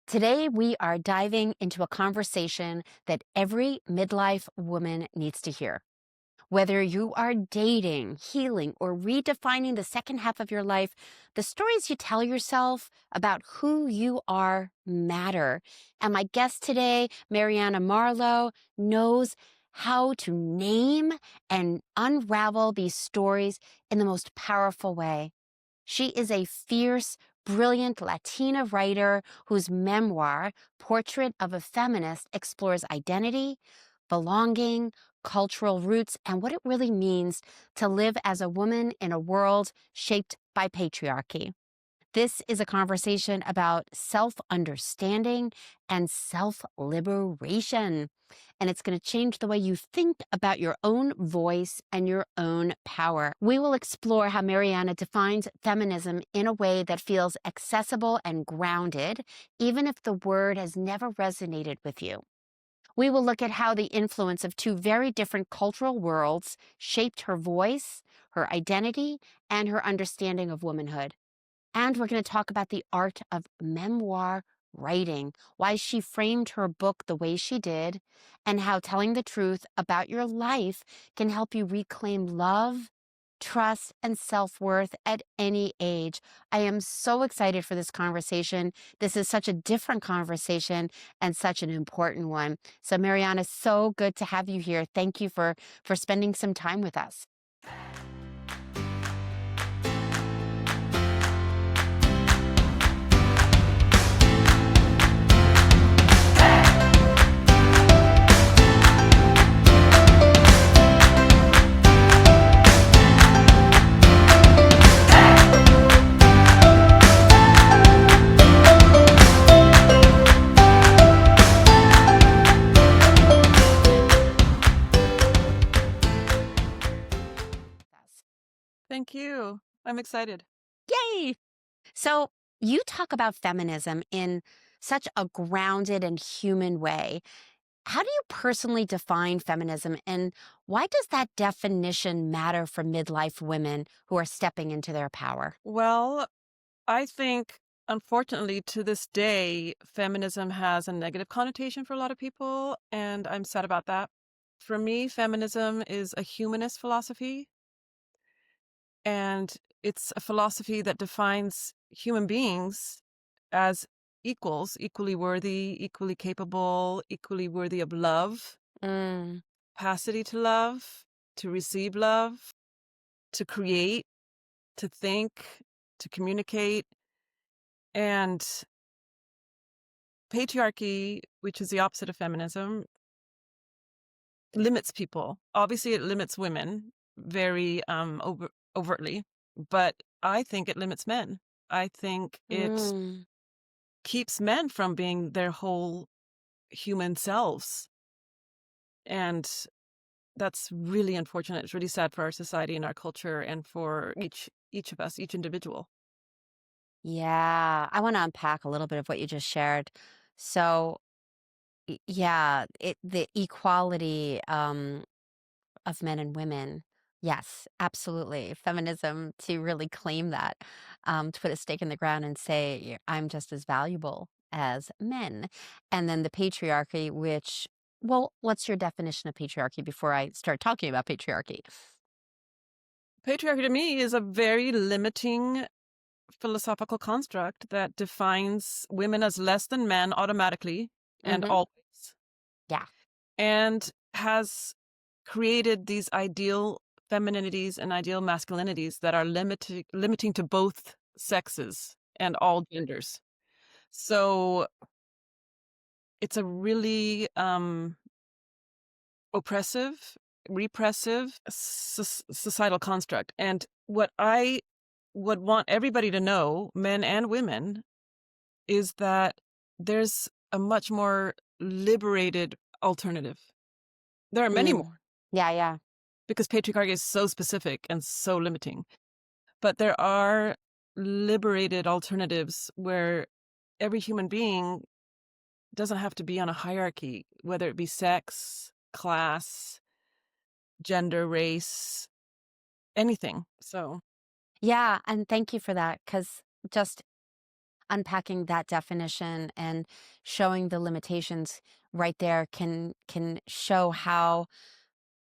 Today, we are diving into a conversation that every midlife woman needs to hear. Whether you are dating, healing, or redefining the second half of your life, the stories you tell yourself about who you are matter. And my guest today, Marianna Marlowe, knows how to name and unravel these stories in the most powerful way. She is a fierce, brilliant Latina writer whose memoir, Portrait of a Feminist, explores identity, belonging, cultural roots, and what it really means to live as a woman in a world shaped by patriarchy. This is a conversation about self-understanding and self-liberation. And it's going to change the way you think about your own voice and your own power. We will explore how Marianna defines feminism in a way that feels accessible and grounded, even if the word has never resonated with you. We will look at how the influence of two very different cultural worlds shaped her voice, her identity, and her understanding of womanhood. And we're going to talk about the art of memoir writing, why she framed her book the way she did, and how telling the truth about your life can help you reclaim love, trust, and self-worth at any age. I am so excited for this conversation. This is such a different conversation and such an important one. So Marianna, so good to have you here. Thank you for spending some time with us. Thank you. I'm excited. Yay! So you talk about feminism in such a grounded and human way. How do you personally define feminism, and why does that definition matter for midlife women who are stepping into their power? Well, I think, unfortunately, to this day, feminism has a negative connotation for a lot of people, and I'm sad about that. For me, feminism is a humanist philosophy, and it's a philosophy that defines human beings as equals, equally worthy, equally capable, equally worthy of love, Mm, capacity to love, to receive love, to create, to think, to communicate. And patriarchy, which is the opposite of feminism, limits people. Obviously, it limits women very overtly, but I think it limits men. I think it mm. keeps men from being their whole human selves. And that's really unfortunate. It's really sad for our society and our culture and for each of us, each individual. Yeah, I want to unpack a little bit of what you just shared. So, yeah, the equality of men and women. Yes, absolutely. Feminism to really claim that, to put a stake in the ground and say, I'm just as valuable as men. And then the patriarchy, which, well, what's your definition of patriarchy before I start talking about patriarchy? Patriarchy to me is a very limiting philosophical construct that defines women as less than men automatically and Hmm. always, Yeah. and has created these ideal femininities and ideal masculinities that are limiting to both sexes and all genders. So it's a really oppressive, repressive societal construct. And what I would want everybody to know, men and women, is that there's a much more liberated alternative. There are many more Mm. Yeah, yeah. because patriarchy is so specific and so limiting. But there are liberated alternatives where every human being doesn't have to be on a hierarchy, whether it be sex, class, gender, race, anything. So, Yeah, and thank you for that, because just unpacking that definition and showing the limitations right there can show how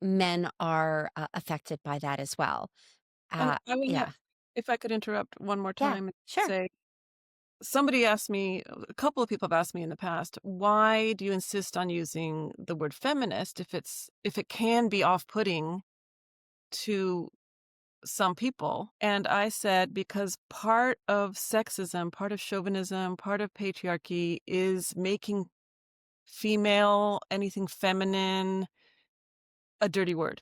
men are affected by that as well. And I wanna Yeah, if I could interrupt one more yeah, time and sure. say, somebody asked me, a couple of people have asked me in the past, "Why do you insist on using the word feminist if it can be off-putting to some people?" And I said, "Because part of sexism, part of chauvinism, part of patriarchy is making female, anything feminine, a dirty word.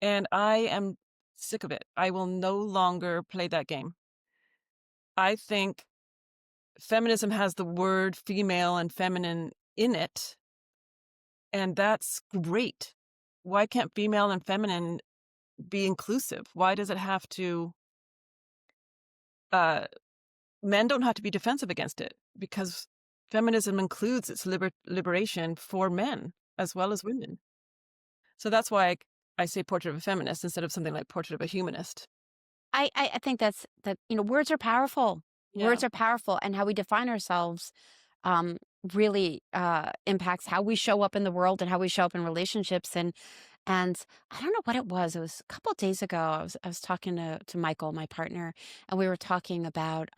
And I am sick of it. I will no longer play that game. I think feminism has the word female and feminine in it, and that's great. Why can't female and feminine be inclusive? Why does it have to uh men don't have to be defensive against it because feminism includes its liberation for men as well as women. So that's why I say portrait of a feminist instead of something like portrait of a humanist. I think that's that, words are powerful. Yeah. Words are powerful, and how we define ourselves um, really impacts how we show up in the world and how we show up in relationships. And I don't know what it was. It was a couple of days ago. I was talking to Michael, my partner, and we were talking about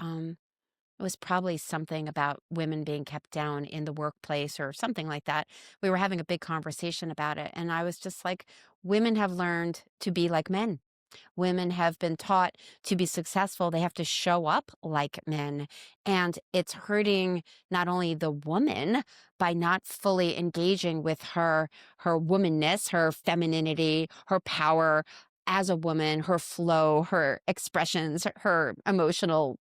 it was probably something about women being kept down in the workplace or something like that. We were having a big conversation about it, and I was just like, women have learned to be like men. Women have been taught to be successful, they have to show up like men. And it's hurting not only the woman by not fully engaging with her womanness, her femininity, her power as a woman, her flow, her expressions, her emotional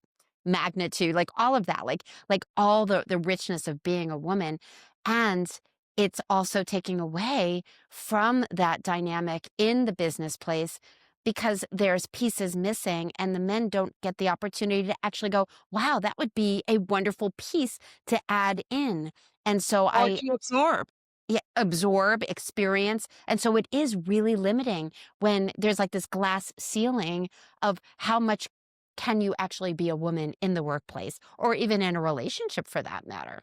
magnitude, like all of that, like all the richness of being a woman. And it's also taking away from that dynamic in the business place because there's pieces missing and the men don't get the opportunity to actually go, wow, that would be a wonderful piece to add in. And so Or I to absorb. yeah, absorb experience. And so it is really limiting when there's like this glass ceiling of how much can you actually be a woman in the workplace or even in a relationship for that matter.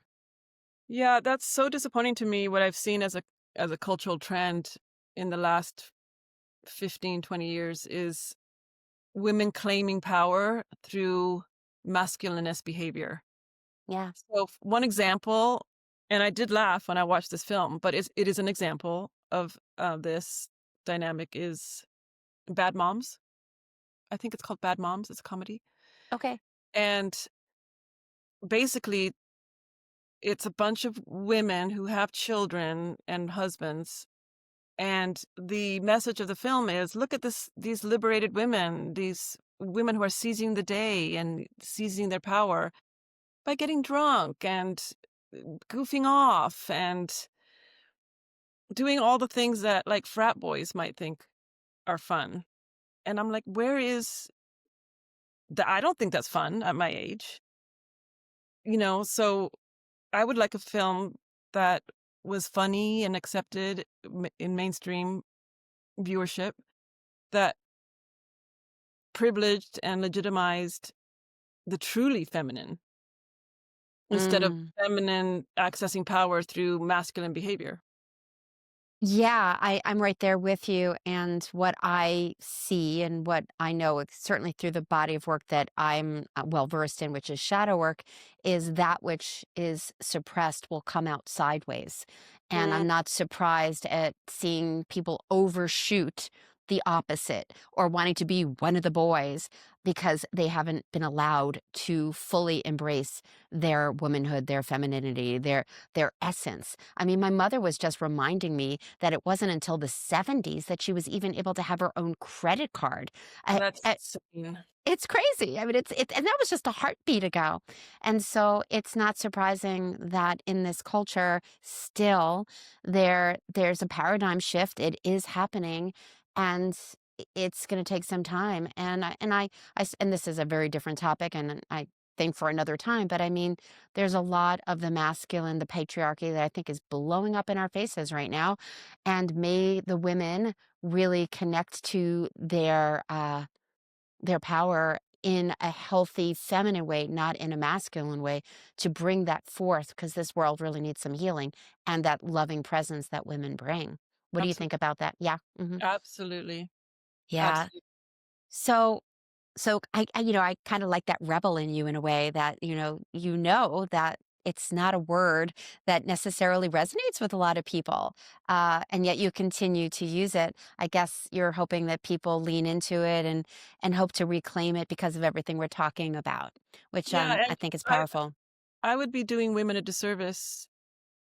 Yeah, that's so disappointing to me what I've seen as a cultural trend in the last 15, 20 years is women claiming power through masculinist behavior. Yeah. So one example, and I did laugh when I watched this film, but it is an example of this dynamic is Bad Moms. I think it's called Bad Moms. It's a comedy. Okay. And basically, it's a bunch of women who have children and husbands. And the message of the film is look at these liberated women, these women who are seizing the day and seizing their power by getting drunk and goofing off and doing all the things that like frat boys might think are fun. And I'm like, where is the I don't think that's fun at my age. So I would like a film that was funny and accepted in mainstream viewership that privileged and legitimized the truly feminine instead of Mm. feminine accessing power through masculine behavior. Yeah, I'm right there with you. And what I see and what I know, certainly through the body of work that I'm well versed in, which is shadow work, is that which is suppressed will come out sideways. And Mm, I'm not surprised at seeing people overshoot the opposite or wanting to be one of the boys because they haven't been allowed to fully embrace their womanhood, their femininity, their essence. I mean, my mother was just reminding me that it wasn't until the 70s that she was even able to have her own credit card. I, that's I, insane. it's crazy. I mean, and that was just a heartbeat ago. And so it's not surprising that in this culture, still there's a paradigm shift. It is happening, and it's going to take some time. And this is a very different topic, and I think for another time. But I mean, there's a lot of the masculine, the patriarchy that I think is blowing up in our faces right now, and may the women really connect to their power in a healthy feminine way, not in a masculine way, to bring that forth because this world really needs some healing and that loving presence that women bring. What do you think Absolutely. about that? Yeah. Absolutely. Yeah. Absolutely. So I kind of like that rebel in you in a way that, that it's not a word that necessarily resonates with a lot of people. And yet you continue to use it. I guess you're hoping that people lean into it and hope to reclaim it because of everything we're talking about, which Yeah, I and think is I powerful. I would be doing women a disservice,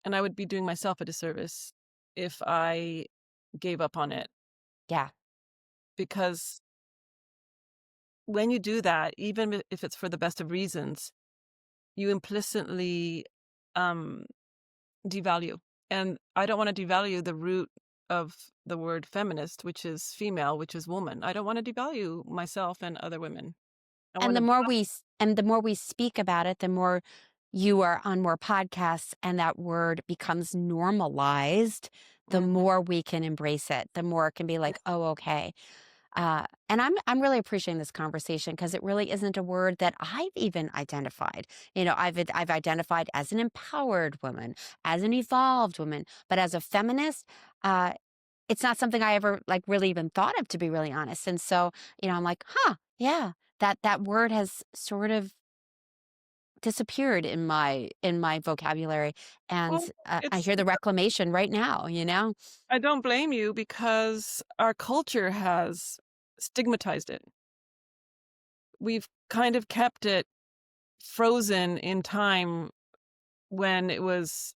and I would be doing myself a disservice if I gave up on it, Yeah. because when you do that, even if it's for the best of reasons, you implicitly, um, devalue, and I don't wanna devalue the root of the word feminist, which is female, which is woman. I don't wanna devalue myself and other women. I And wanna the more we speak about it, the more you are on more podcasts and that word becomes normalized, the Mhm. more we can embrace it, the more it can be like, "Oh, okay." And I'm really appreciating this conversation because it really isn't a word that I've even identified. I've identified as an empowered woman, as an evolved woman, but as a feminist, uh, it's not something I ever like really even thought of, to be really honest. And so, I'm like, huh, yeah, that word has sort of disappeared in my vocabulary, and Well, I it's hear the reclamation right now. I don't blame you because our culture has stigmatized it. We've kind of kept it frozen in time when it was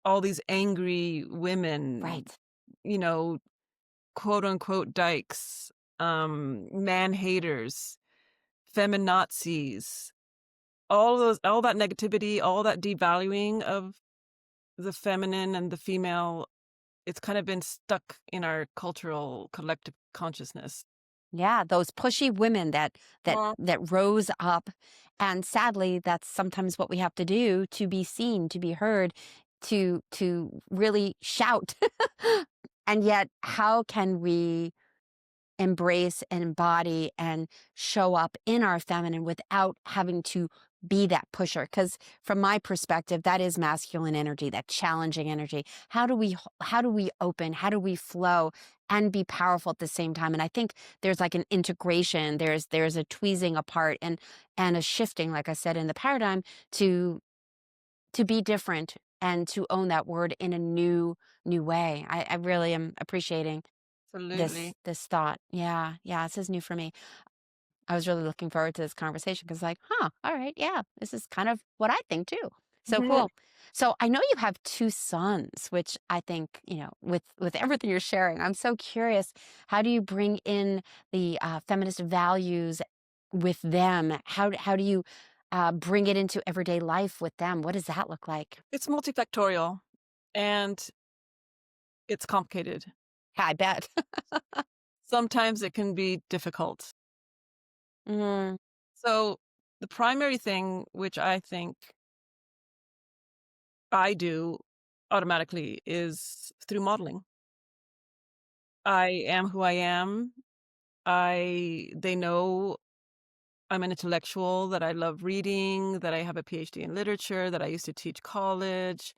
all these angry women, Right. you know, quote unquote dykes, man haters, feminazis, all that negativity, all that devaluing of the feminine and the female, it's kind of been stuck in our cultural collective consciousness. Yeah, those pushy women that that Well, that rose up, and sadly, that's sometimes what we have to do to be seen, to be heard, to really shout. And yet, how can we embrace and embody and show up in our feminine without having to be that pusher? Because from my perspective, that is masculine energy, that challenging energy. How do we open, how do we flow and be powerful at the same time? And I think there's like an integration, there's a tweezing apart and a shifting, like I said, in the paradigm to be different and to own that word in a new way. I really am appreciating this absolutely. this thought. Yeah, yeah, this is new for me. I was really looking forward to this conversation because, like, huh, all right, yeah, this is kind of what I think too. So Mhm. cool. So I know you have two sons, which I think, with everything you're sharing, I'm so curious. How do you bring in the feminist values with them? How do you bring it into everyday life with them? What does that look like? It's multifactorial and it's complicated. Yeah, I bet. Sometimes it can be difficult. Mm, So, the primary thing which I think I do automatically is through modeling. I am who I am. They know I'm an intellectual, that I love reading, that I have a PhD in literature, that I used to teach college.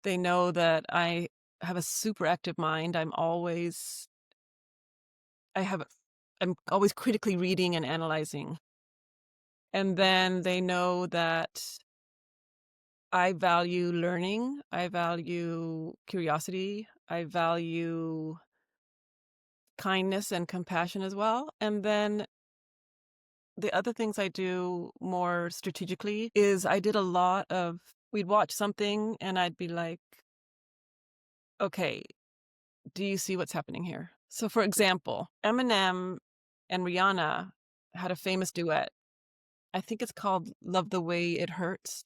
They know that I have a super active mind. I have a I'm always critically reading and analyzing. And then they know that I value learning, I value curiosity, I value kindness and compassion as well. And then the other things I do more strategically is I did a lot of we'd watch something and I'd be like, "Okay, do you see what's happening here?" So, for example, Eminem and Rihanna had a famous duet. I think it's called "Love the Way It Hurts."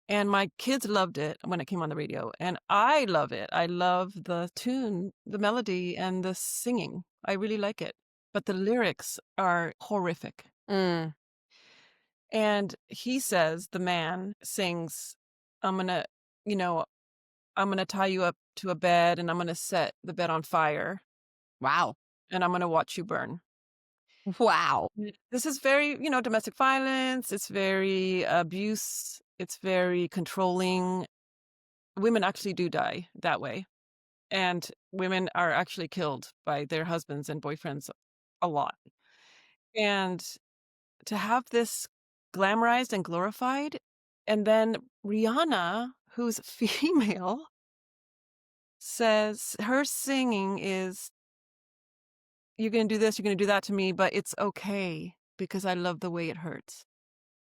And my kids loved it when it came on the radio, and I love it. I love the tune, the melody, and the singing. I really like it. But the lyrics are horrific. mm, And he says, the man sings, I'm gonna, you know, I'm gonna tie you up to a bed and I'm gonna set the bed on fire wow. and I'm gonna watch you burn. Wow. This is very, domestic violence, it's very abuse, it's very controlling. Women actually do die that way, and women are actually killed by their husbands and boyfriends a lot. And to have this glamorized and glorified, and then Rihanna, who's female, says her singing is, "You're gonna do this, you're gonna do that to me, but it's okay because I love the way it hurts."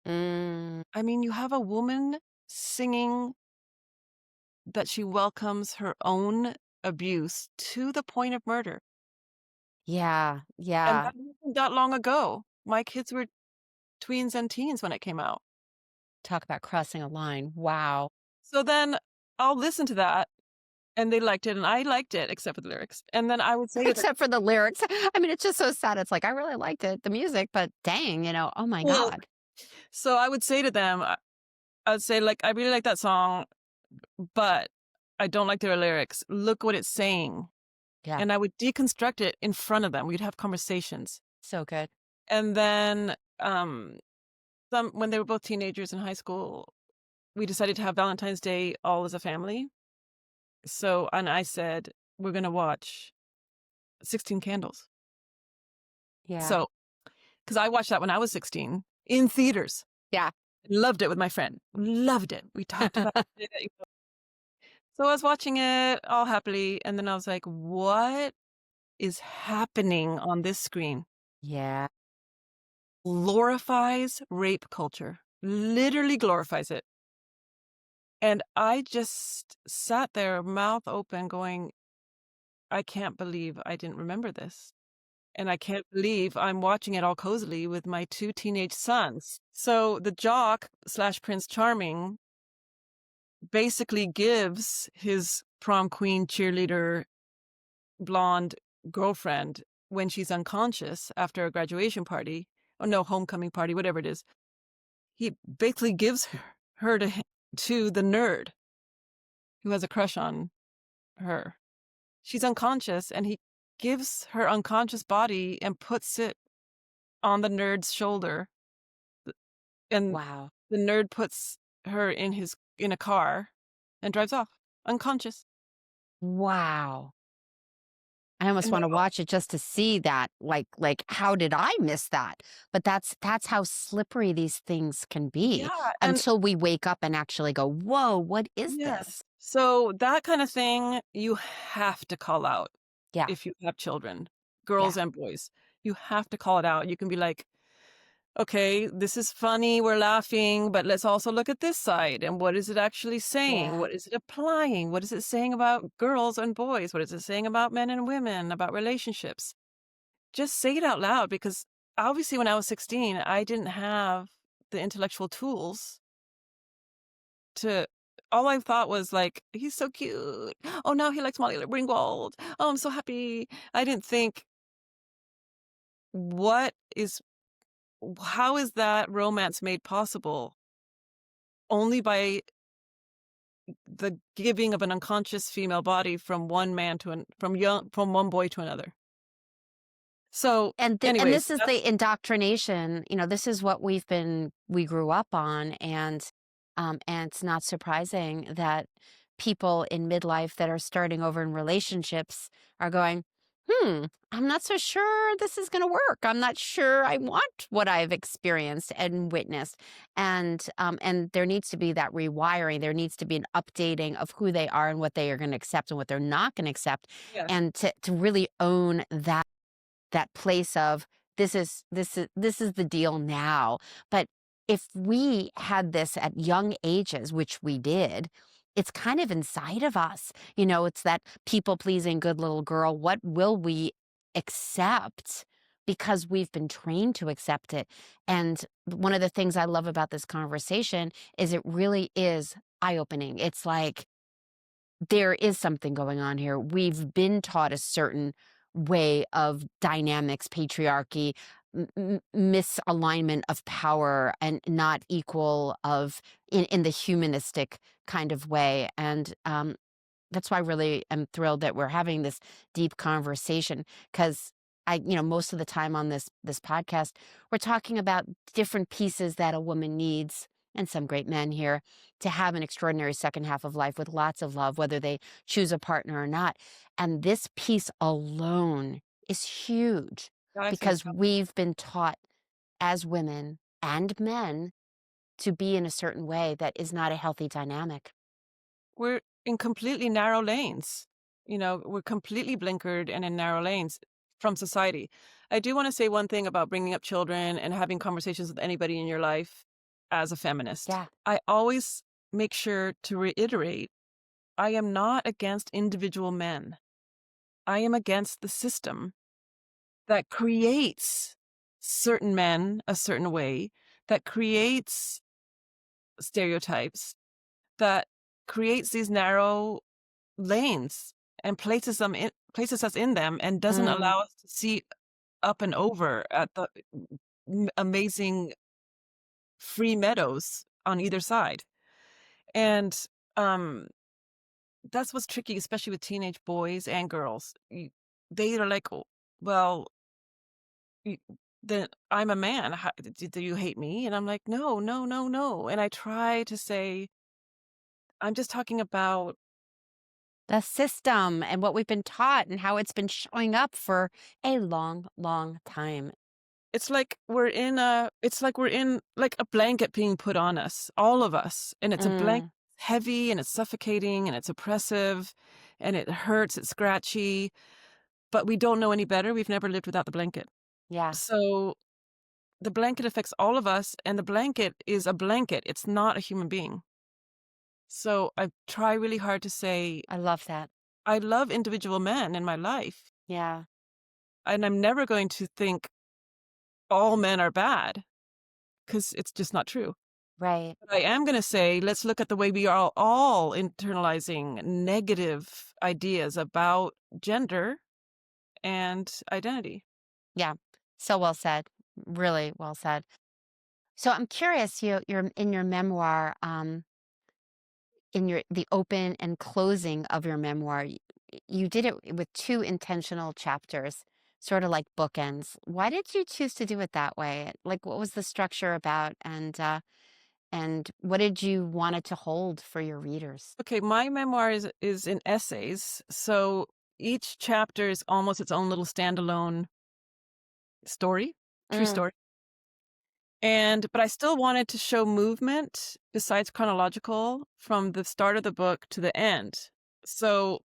Mm, I mean, you have a woman singing that she welcomes her own abuse to the point of murder, yeah, and yeah. that wasn't that long ago. My kids were tweens and teens when it came out. Talk about crossing a line. Wow. So then I'll listen to that, and they liked it, and I liked it, except for the lyrics, and then I would say to them, Except for the lyrics. I mean, it's just so sad. It's like, I really liked it, the music, but dang, oh my well, God. so I would say to them, I would say, like, "I really like that song, but I don't like their lyrics. Look what it's saying." Yeah, And I would deconstruct it in front of them. We'd have conversations. so good. And then, when they were both teenagers in high school, we decided to have Valentine's Day all as a family. So, and I said, "We're gonna watch 16 Candles." Yeah. So, because I watched that when I was 16 in theaters. Yeah. Loved it with my friend. Loved it. We talked about it. So I was watching it all happily, and then I was like, "What is happening on this screen?" Yeah. Glorifies rape culture, literally glorifies it. And I just sat there, mouth open, going, I can't believe I didn't remember this. And I can't believe I'm watching it all cozily with my two teenage sons. So the jock slash Prince Charming basically gives his prom queen cheerleader blonde girlfriend, when she's unconscious after a graduation party, or no, homecoming party, whatever it is, he basically gives her to the nerd who has a crush on her. She's unconscious, and he gives her unconscious body and puts it on the nerd's shoulder, and Wow. the nerd puts her in a car and drives off, unconscious. Wow. I almost And wanna now, watch it just to see that, like, how did I miss that? But that's how slippery these things can be yeah, and until we wake up and actually go, "Whoa, what is yes. this?" So that kind of thing you have to call out Yeah, if you have children, yeah, girls and boys. You have to call it out. You can be like, okay, this is funny, we're laughing, but let's also look at this side. And what is it actually saying? yeah, What is it applying? What is it saying about girls and boys? What is it saying about men and women, about relationships? Just say it out loud, because obviously when I was 16, I didn't have the intellectual tools to. All I thought was like, he's so cute. Oh, now he likes Molly Ringwald. Oh, I'm so happy. I didn't think, what is, how is that romance made possible? Only by the giving of an unconscious female body from one man to from one boy to another. So, and anyways, this is the indoctrination, this is what we grew up on, and it's not surprising that people in midlife that are starting over in relationships are going, I'm not so sure this is going to work. I'm not sure I want what I've experienced and witnessed. And there needs to be that rewiring. There needs to be an updating of who they are and what they are going to accept and what they're not going to accept. yes, And to really own that place of this is the deal now. But if we had this at young ages, which we did, it's kind of inside of us. It's that people pleasing good little girl. What will we accept? Because we've been trained to accept it. And one of the things I love about this conversation is it really is eye opening. It's like, there is something going on here. We've been taught a certain way of dynamics, patriarchy, misalignment of power, and not equal of in the humanistic kind of way. And that's why I really am thrilled that we're having this deep conversation because most of the time on this podcast, we're talking about different pieces that a woman needs, and some great men here, to have an extraordinary second half of life with lots of love, whether they choose a partner or not. And this piece alone is huge I think because so. we've been taught as women and men to be in a certain way that is not a healthy dynamic. We're in completely narrow lanes. We're completely blinkered and in narrow lanes from society. I do want to say one thing about bringing up children and having conversations with anybody in your life as a feminist. Yeah. I always make sure to reiterate I am not against individual men. I am against the system that creates certain men a certain way, that creates stereotypes, that creates these narrow lanes and places us in them and doesn't Mm, allow us to see up and over at the amazing free meadows on either side. And um that's what's tricky, especially with teenage boys and girls. They are like, "Oh, well, y- then I'm a man. Do you hate me?" And I'm like, "No, no, no, no." And I try to say, I'm just talking about the system and what we've been taught and how it's been showing up for a long, long time. it's like we're in like a blanket being put on us, all of us. And it's a blanket Mm, heavy and it's suffocating and it's oppressive and it hurts, it's scratchy, but we don't know any better. We've never lived without the blanket. yeah, So the blanket affects all of us, and the blanket is a blanket. It's not a human being. So I try really hard to say, I love that. I love individual men in my life, Yeah, and I'm never going to think all men are bad because it's just not true. right. But I am going to say, let's look at the way we are all internalizing negative ideas about gender and identity. Yeah. So well said. Really well said. So I'm curious, you're in your memoir, in the open and closing of your memoir, you did it with two intentional chapters, sort of like bookends. Why did you choose to do it that way? Like, what was the structure about, and what did you want it to hold for your readers? Okay, my memoir is in essays, so each chapter is almost its own little standalone story, true Mm, story. But I still wanted to show movement besides chronological from the start of the book to the end. So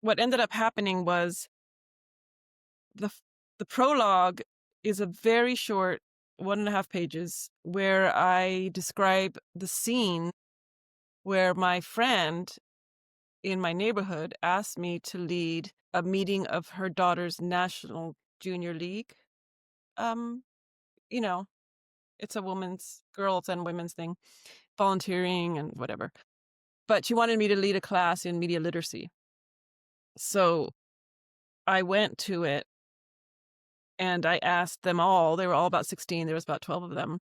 what ended up happening was the f- the prologue is a very short 1.5 pages where I describe the scene where my friend in my neighborhood asked me to lead a meeting of her daughter's national junior league. Um, you know, it's a women's girls and women's thing, volunteering and whatever. But she wanted me to lead a class in media literacy. So I went to it and I asked them all, they were all about 16, there was about 12 of them,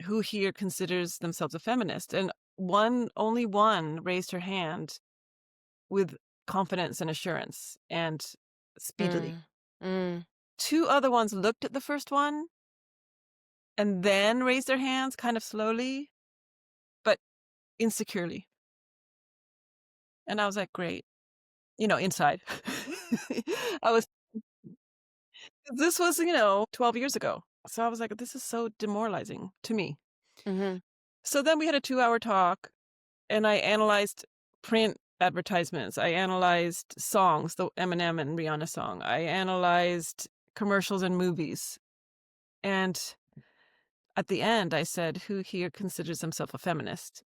who here considers themselves a feminist? And only one raised her hand with confidence and assurance and speedily. mm, mm. Two other ones looked at the first one and then raised their hands kind of slowly, but insecurely. And I was like, great, inside. I was, this was, 12 years ago. So I was like, this is so demoralizing to me. Mhm. So then we had a 2-hour talk and I analyzed print advertisements. I analyzed songs, the Eminem and Rihanna song. I analyzed commercials and movies. And at the end, I said, who here considers himself a feminist?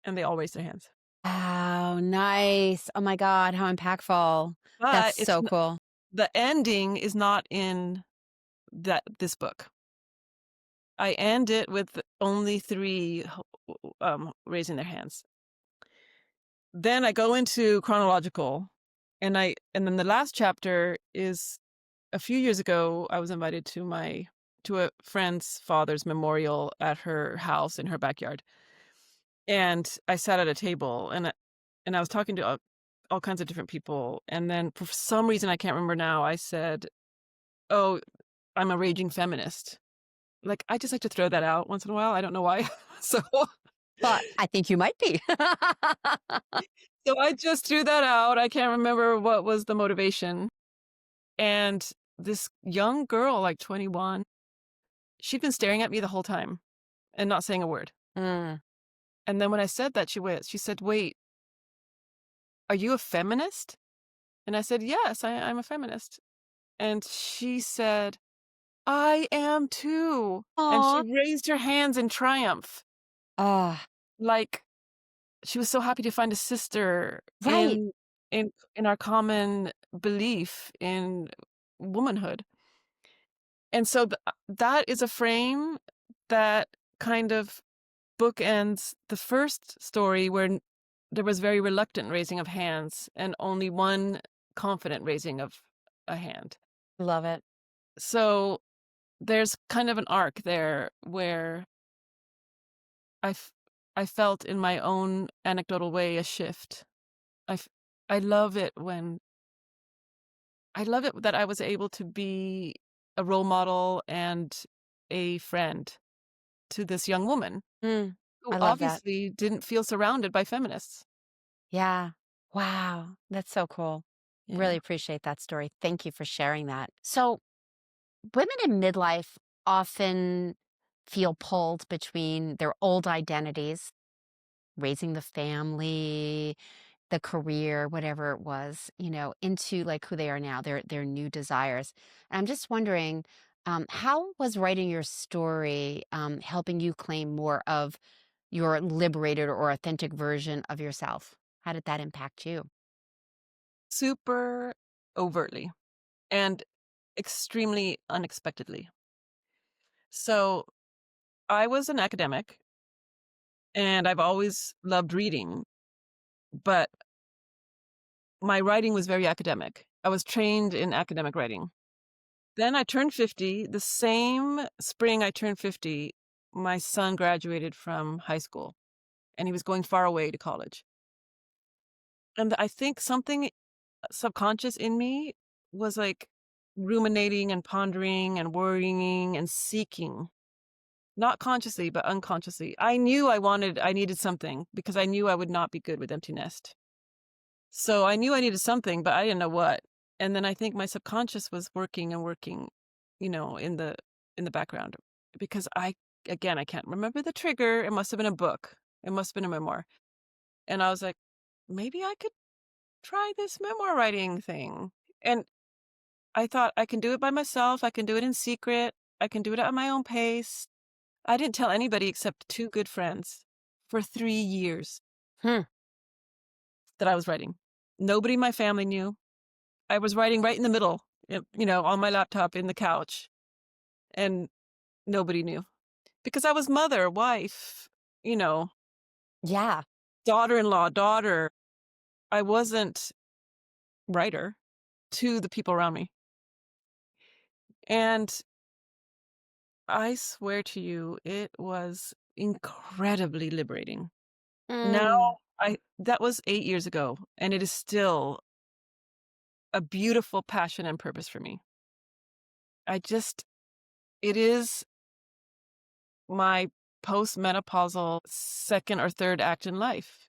And they all raised their hands. Wow, nice. Oh my god, how impactful. That's But so cool. the ending is not in this book. I end it with only three raising their hands. Then I go into chronological, and then the last chapter is a few years ago. I was invited to a friend's father's memorial at her house in her backyard, and I sat at a table and I was talking to all kinds of different people, and then for some reason I can't remember now. I said "Oh, I'm a raging feminist." Like, I just like to throw that out once in a while, I don't know why. So But I think you might be. so I just threw that out, I can't remember what was the motivation, and this young girl, like 21, she'd been staring at me the whole time and not saying a word, Mm. and then when I said that, she said, "Wait, are you a feminist?" And I said, "Yes, I'm a feminist." And she said, "I am too." And she Aw. raised her hands in triumph, Ah, like she was so happy to find a sister right. in our common belief in womanhood. And so that is a frame that kind of bookends the first story where there was very reluctant raising of hands and only one confident raising of a hand. Love it. So there's kind of an arc there where I, f- I felt in my own anecdotal way a shift. I, f- I love it when I love it that I was able to be a role model and a friend to this young woman Mm. who I love that. obviously didn't feel surrounded by feminists. Yeah. Wow. That's so cool. Yeah. Really appreciate that story. Thank you for sharing that. So, women in midlife often feel pulled between their old identities, raising the family, the career, whatever it was, into like who they are now, their new desires. And I'm just wondering, how was writing your story helping you claim more of your liberated or authentic version of yourself? How did that impact you? Super overtly and extremely unexpectedly. So I was an academic and I've always loved reading, but my writing was very academic. I was trained in academic writing. Then I turned 50. The same spring I turned 50, my son graduated from high school and he was going far away to college. And I think something subconscious in me was like ruminating and pondering and worrying and seeking, not consciously, but unconsciously. I needed something because I knew I would not be good with empty nest. So I knew I needed something, but I didn't know what. And then I think my subconscious was working and working, in the background because again, I can't remember the trigger. It must have been a book. It must have been a memoir. And I was like, maybe I could try this memoir writing thing. And I thought I can do it by myself. I can do it in secret. I can do it at my own pace. I didn't tell anybody except two good friends for 3 years Hmm. that I was writing. Nobody in my family knew. I was writing right in the middle, on my laptop in the couch, and nobody knew because I was mother, wife, you know, Yeah. daughter-in-law, daughter. I wasn't writer to the people around me. And I swear to you, it was incredibly liberating. Now, Mm. I that was 8 years ago, and it is still a beautiful passion and purpose for me. I just it is my postmenopausal second or third act in life,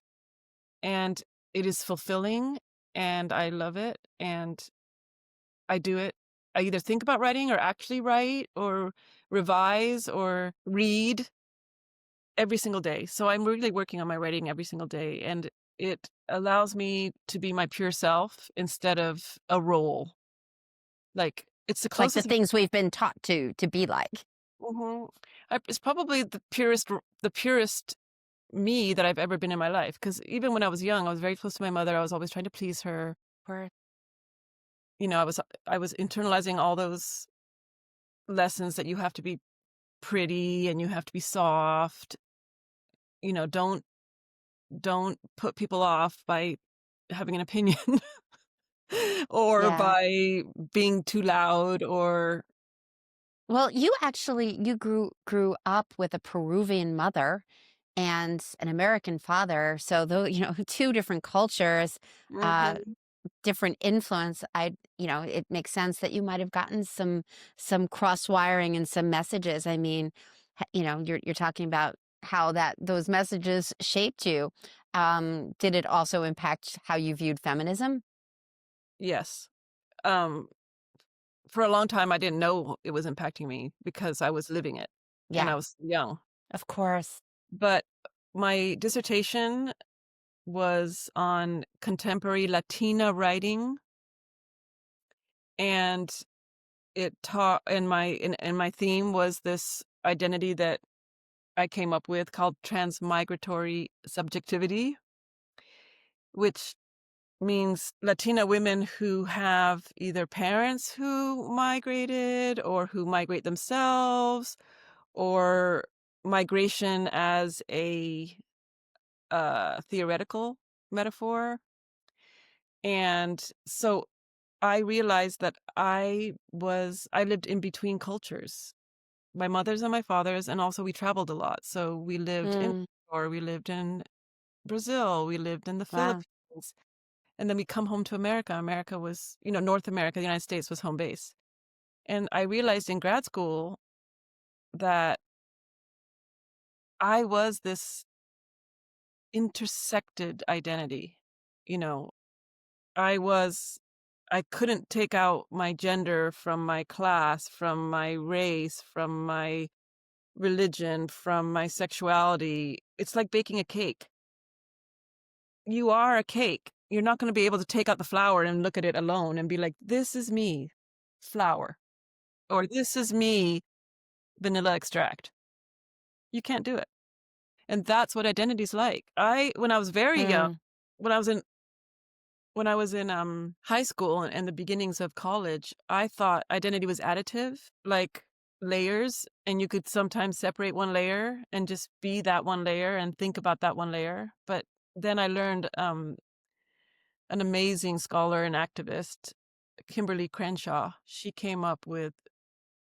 and it is fulfilling, and I love it, and I do it. I either think about writing or actually write or revise or read every single day. So I'm really working on my writing every single day, and it allows me to be my pure self instead of a role. Like, it's the Like the closest. things we've been taught to be like. Mhm. It's probably the purest me that I've ever been in my life. Because even when I was young, I was very close to my mother. I was always trying to please her. Or I was internalizing all those lessons that you have to be pretty and you have to be soft. Don't put people off by having an opinion or yeah. by being too loud or Well, you grew up with a Peruvian mother and an American father. So though, two different cultures, uh, Mhm. different influence, it makes sense that you might have gotten some cross wiring and some messages. I mean, you're talking about how that those messages shaped you. Did it also impact how you viewed feminism? Yes. Um, for a long time, I didn't know it was impacting me because I was living it and Yeah, I was young. of course. But my dissertation was on contemporary Latina writing, and it taught, and my theme was this identity that I came up with called transmigratory subjectivity, which means Latina women who have either parents who migrated or who migrate themselves, or migration as a theoretical metaphor. And so I realized that I lived in between cultures, my mother's and my father's, and also we traveled a lot. So we lived in, Mm, or we lived in Brazil, we lived in the wow. Philippines, and then we come home to America. America was, North America, the United States was home base. And I realized in grad school that I was this intersected identity. You know, I was I couldn't take out my gender from my class, from my race, from my religion, from my sexuality. It's like baking a cake. You are a cake. You're not going to be able to take out the flour and look at it alone and be like, this is me, flour, or this is me, vanilla extract. You can't do it. And that's what identity's like. When I was very young, Mm, when I was in high school and the beginnings of college, I thought identity was additive, like layers, and you could sometimes separate one layer and just be that one layer and think about that one layer. But then I learned an amazing scholar and activist, Kimberly Crenshaw. She came up with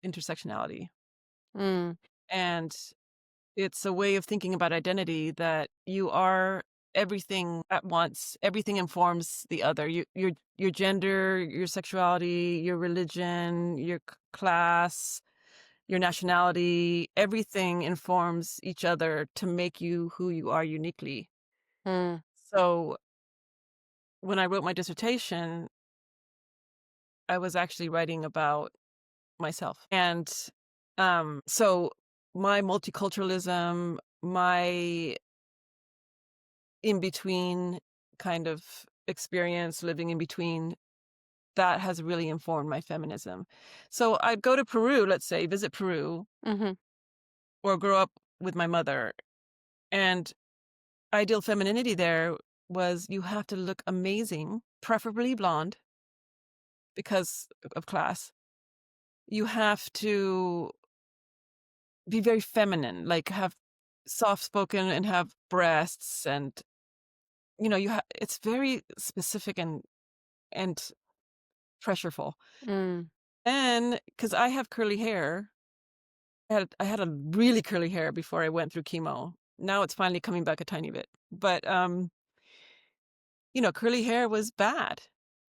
intersectionality, mm, and it's a way of thinking about identity that you are everything at once. Everything informs the other. Your gender, your sexuality, your religion, your class, your nationality, everything informs each other to make you who you are uniquely. mm, So when I wrote my dissertation, I was actually writing about myself. And so my multiculturalism, my in between kind of experience, living in between, that has really informed my feminism. So I'd go to Peru, let's say, visit Peru, mhm, or grow up with my mother. And ideal femininity there was you have to look amazing, preferably blonde because of class. You have to be very feminine, like have soft spoken and have breasts, and it's very specific and pressureful. mm. And because I have curly hair, I had a really curly hair before I went through chemo. Now it's finally coming back a tiny bit. But curly hair was bad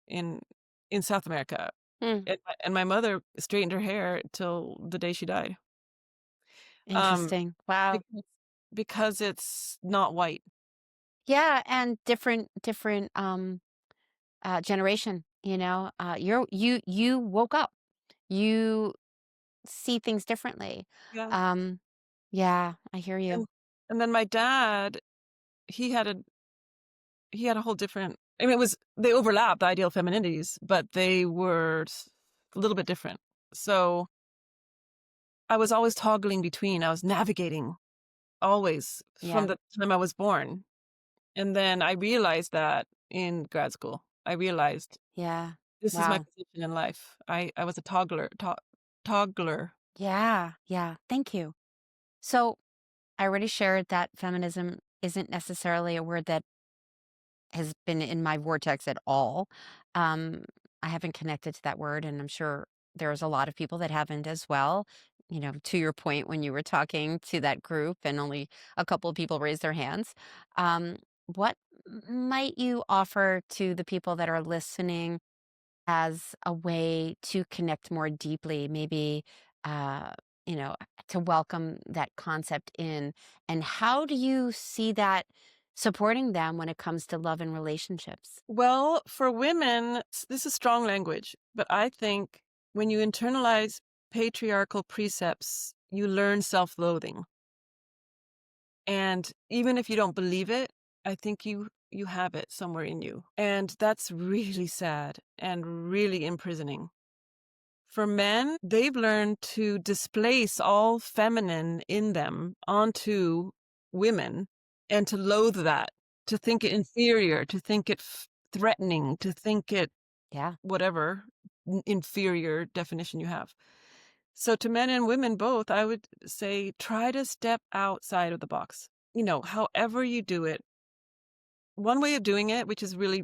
in in South America. Mm, And my mother straightened her hair till the day she died. Um interesting. Wow. because because it's not white. Yeah, and different generation, you woke up. You see things differently. Yeah. Um yeah, I hear you. And and then my dad, he had a he had a whole different, I mean, they overlapped, the ideal femininities, but they were a little bit different. So I was always toggling between, I was navigating always from Yeah. the time I was born. And then I realized that in grad school, I realized Yeah. this is my Wow. position in life. I was a toggler. Yeah, yeah. Thank you. So, I already shared that feminism isn't necessarily a word that has been in my vortex at all. Um, I haven't connected to that word, and I'm sure there's a lot of people that haven't as well. To your point when you were talking to that group and only a couple of people raised their hands. What might you offer to the people that are listening as a way to connect more deeply, maybe, uh, you know, to welcome that concept in? And how do you see that supporting them when it comes to love and relationships? Well, for women, this is strong language, but I think when you internalize patriarchal precepts, you learn self-loathing. And even if you don't believe it, I think you have it somewhere in you. And that's really sad and really imprisoning. For men, they've learned to displace all feminine in them onto women and to loathe that, to think it inferior, to think it threatening, to think it Yeah. whatever inferior definition you have. So, to men and women both, I would say try to step outside of the box. However you do it. One way of doing it, which is really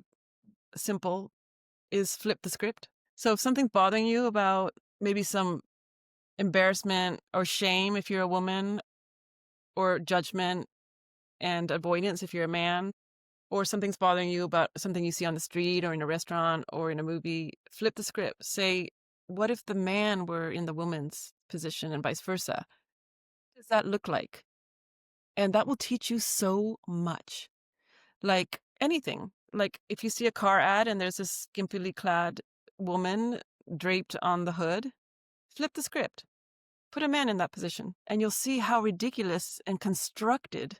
simple, is flip the script. So, if something's bothering you about maybe some embarrassment or shame if you're a woman, or judgment and avoidance if you're a man, or something's bothering you about something you see on the street or in a restaurant or in a movie, flip the script. Say, what if the man were in the woman's position and vice versa? What does that look like? And that will teach you so much. Like anything. Like if you see a car ad and there's this skimpily clad woman draped on the hood, flip the script. Put a man in that position, and you'll see how ridiculous and constructed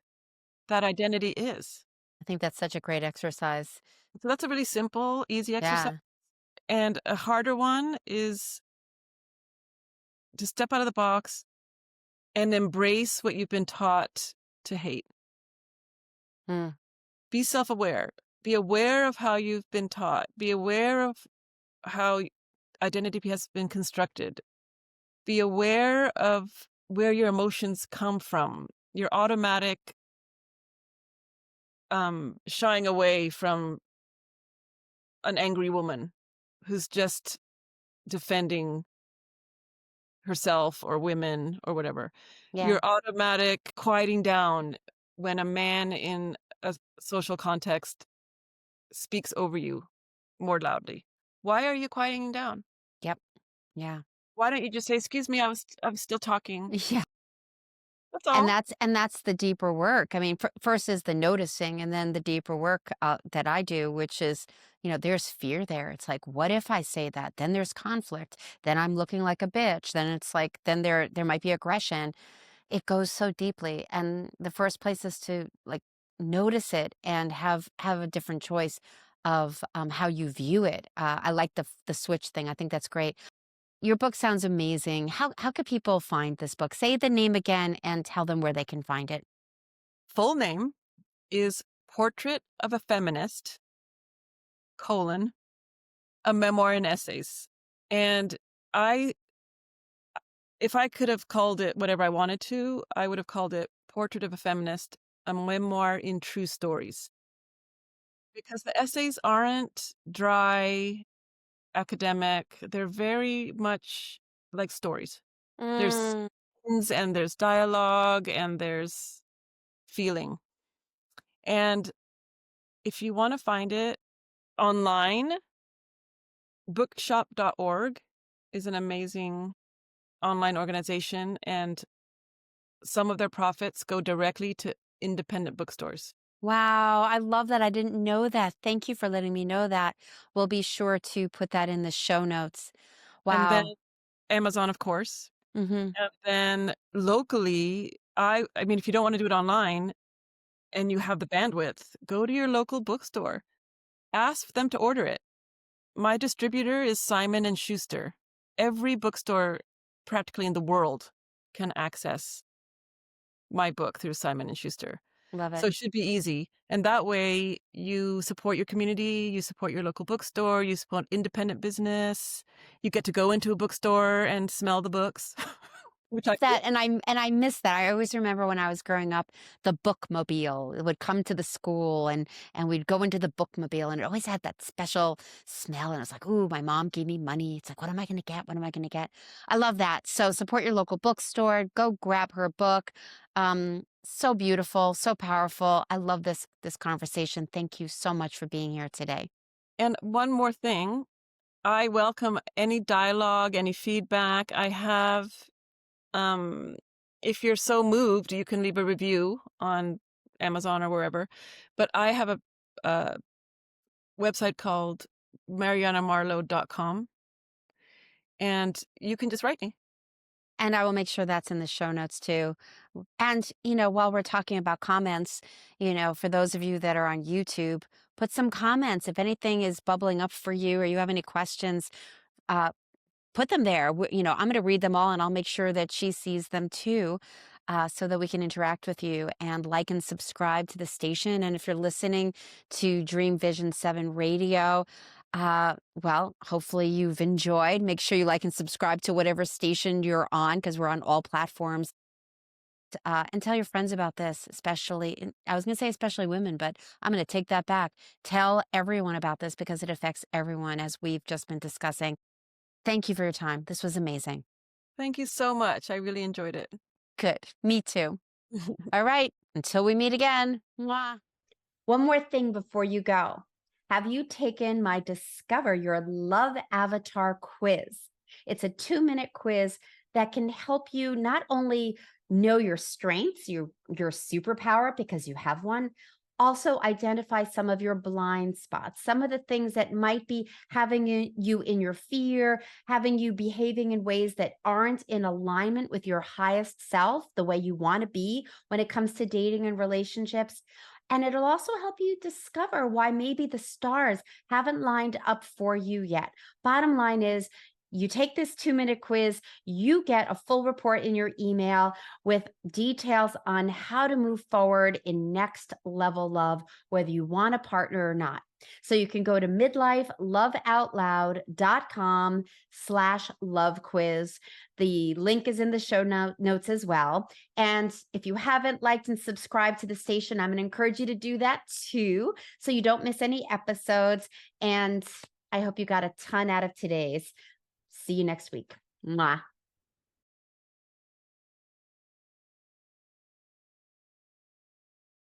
that identity is. I think that's such a great exercise. So that's a really simple, easy exercise. Yeah. And a harder one is to step out of the box and embrace what you've been taught to hate. Mm. Be self aware. Be aware of how you've been taught. Be aware of how identity has been constructed. Be aware of where your emotions come from. Your automatic shying away from an angry woman who's just defending herself or women or whatever. Yeah. Your automatic quieting down when a man in a social context speaks over you more loudly. Why are you quieting down? Yep. Yeah. Why don't you just say, "Excuse me, I was still talking." Yeah. That's And all. that's the deeper work. I mean, first is the noticing, and then the deeper work that I do, which is, there's fear there. It's like, what if I say that? Then there's conflict. Then I'm looking like a bitch. Then it's like, then there might be aggression. It goes so deeply, and the first place is to like notice it and have a different choice of how you view it. I like the switch thing. I think that's great. Your book sounds amazing. How could people find this book? Say the name again and tell them where they can find it. Full name is Portrait of a Feminist, colon, a memoir and essays. And I if I could have called it whatever I wanted to, I would have called it Portrait of a Feminist, a memoir in true stories. Because the essays aren't dry, academic. They're very much like stories. There's Mm, scenes and there's dialogue and there's feeling. And if you want to find it online, bookshop.org is an amazing online organization, and some of their profits go directly to independent bookstores. wow, I love that. I didn't know that. Thank you for letting me know that. We'll be sure to put that in the show notes. And then Wow. Amazon, of course. Mhm. And then locally, I mean, if you don't want to do it online and you have the bandwidth, go to your local bookstore. Ask them to order it. My distributor is Simon and Schuster. Every bookstore practically in the world can access my book through Simon and Schuster. Love So it. it should be easy. And that way you support your community, you support your local bookstore, you support independent business. You get to go into a bookstore and smell the books, which I do. That and I miss that. I always remember when I was growing up, the bookmobile. It would come to the school and we'd go into the bookmobile and it always had that special smell and I was like, "Ooh, my mom gave me money." It's like, "What am I going to get? What am I going to get?" I love that. So support your local bookstore, go grab her book. So beautiful, so powerful. I love this conversation. Thank you so much for being here today. And one more thing, I welcome any dialogue, any feedback. I have, um, if you're so moved, you can leave a review on Amazon or wherever. But I have a website called mariannamarlowe.com, and you can just write me. And I will make sure that's in the show notes too. And, while we're talking about comments, for those of you that are on YouTube, put some comments. If anything is bubbling up for you or you have any questions, uh, put them there. I'm going to read them all and I'll make sure that she sees them too, so that we can interact with you and like and subscribe to the station. And if you're listening to Dream Vision 7 Radio, well, hopefully you've enjoyed. Make sure you like and subscribe to whatever station you're on because we're on all platforms. And tell your friends about this, especially, I was going to say especially women, but I'm going to take that back. Tell everyone about this because it affects everyone, as we've just been discussing. Thank you for your time. This was amazing. Thank you so much. I really enjoyed it. Good. Me too. All right. Until we meet again. Mwah. One more thing before you go. Have you taken my Discover Your Love Avatar quiz? It's a 2-minute quiz that can help you not only know your strengths, your superpower, because you have one, also identify some of your blind spots, some of the things that might be having you in your fear, having you behaving in ways that aren't in alignment with your highest self, the way you want to be when it comes to dating and relationships. And it'll also help you discover why maybe the stars haven't lined up for you yet. Bottom line is, you take this 2-minute quiz, you get a full report in your email with details on how to move forward in next level love, whether you want a partner or not. So you can go to midlifeloveoutloud.com/love quiz. The link is in the show notes as well. And if you haven't liked and subscribed to the station, I'm going to encourage you to do that too, so you don't miss any episodes. And I hope you got a ton out of today's. See you next week. Mwah.